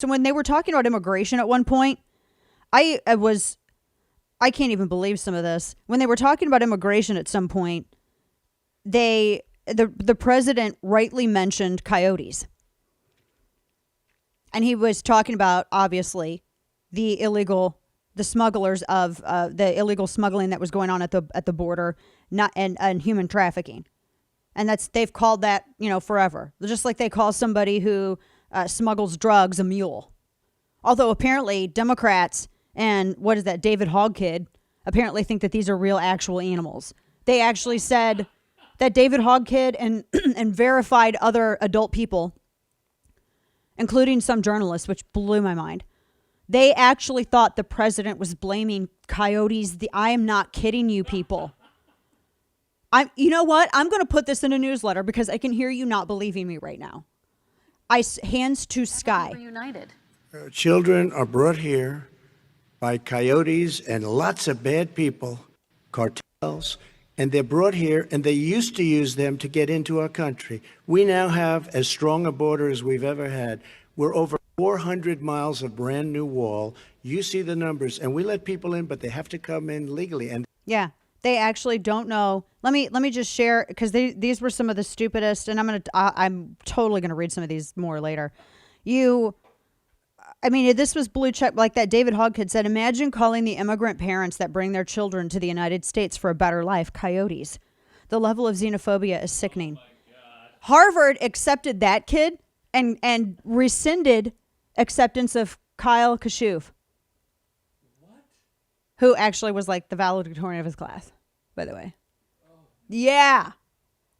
So when they were talking about immigration at one point, I can't even believe some of this. When they were talking about immigration at some point, the president rightly mentioned coyotes. And he was talking about, obviously, the smugglers of the illegal smuggling that was going on at the border, and human trafficking. And they've called that, forever. Just like they call somebody who smuggles drugs a mule. Although apparently Democrats and David Hogg kid apparently think that these are real actual animals. They actually said that David Hogg kid and verified other adult people, including some journalists, which blew my mind. They actually thought the president was blaming coyotes. I am not kidding you, people. You know what? I'm going to put this in a newsletter because I can hear you not believing me right now. Hands to sky. United. Children are brought here by coyotes and lots of bad people, cartels, and they're brought here, and they used to use them to get into our country. We now have as strong a border as we've ever had. We're over 400 miles of brand new wall. You see the numbers, and we let people in, but they have to come in legally. And yeah, they actually don't know. Let me just share, because these were some of the stupidest, and I'm totally gonna read some of these more later. This was blue check, like that David Hogg kid said. Imagine calling the immigrant parents that bring their children to the United States for a better life coyotes. The level of xenophobia is sickening. Harvard accepted that kid and rescinded acceptance of Kyle Kashuv, who actually was like the valedictorian of his class, by the way. Yeah.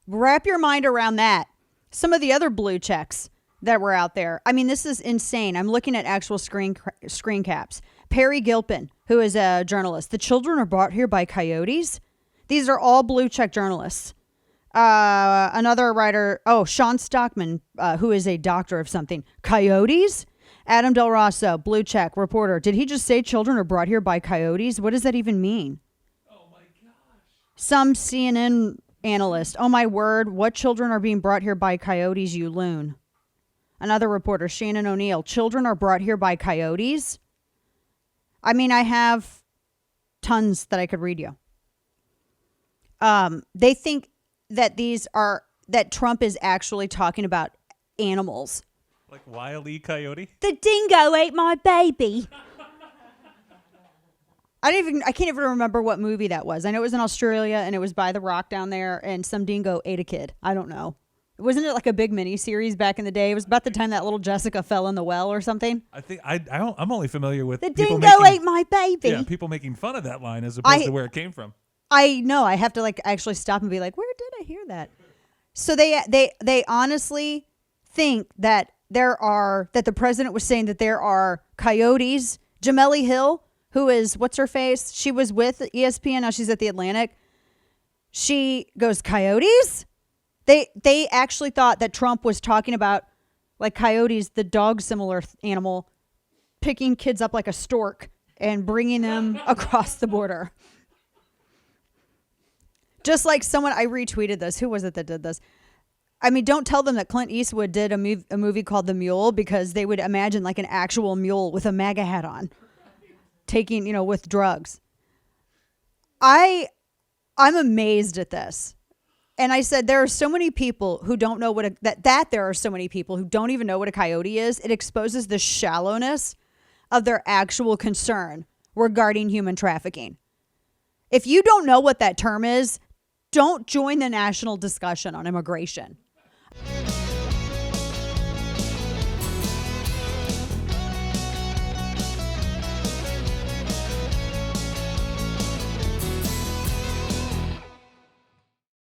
Wrap your mind around that. Some of the other blue checks that were out there. This is insane. I'm looking at actual screen caps. Perry Gilpin, who is a journalist. The children are brought here by coyotes. These are all blue check journalists. Another writer, Sean Stockman, who is a doctor of something. Coyotes? Adam Del Rosso, blue check reporter. Did he just say children are brought here by coyotes? What does that even mean? Oh my gosh. Some CNN analyst. Oh my word. What children are being brought here by coyotes, you loon? Another reporter, Shannon O'Neill. Children are brought here by coyotes? I have tons that I could read you. They think that that Trump is actually talking about animals. Like Wile E. Coyote? The dingo ate my baby. I can't even remember what movie that was. I know it was in Australia and it was by the rock down there and some dingo ate a kid. I don't know. Wasn't it like a big mini series back in the day? It was about the time that little Jessica fell in the well or something. I think I'm only familiar with the dingo ate my baby. Yeah, people making fun of that line as opposed to where it came from. I know. I have to actually stop and be like, where did I hear that? So they honestly think that that the president was saying that there are coyotes. Jameli Hill, who is what's her face? She was with ESPN. Now she's at the Atlantic. She goes, coyotes? They actually thought that Trump was talking about like coyotes, the dog similar animal, picking kids up like a stork and bringing them across the border. Just like I retweeted this. Who was it that did this? Don't tell them that Clint Eastwood did a movie called The Mule, because they would imagine like an actual mule with a MAGA hat on, taking, with drugs. I'm amazed at this. And I said, there are so many people who don't know there are so many people who don't even know what a coyote is. It exposes the shallowness of their actual concern regarding human trafficking. If you don't know what that term is, don't join the national discussion on immigration.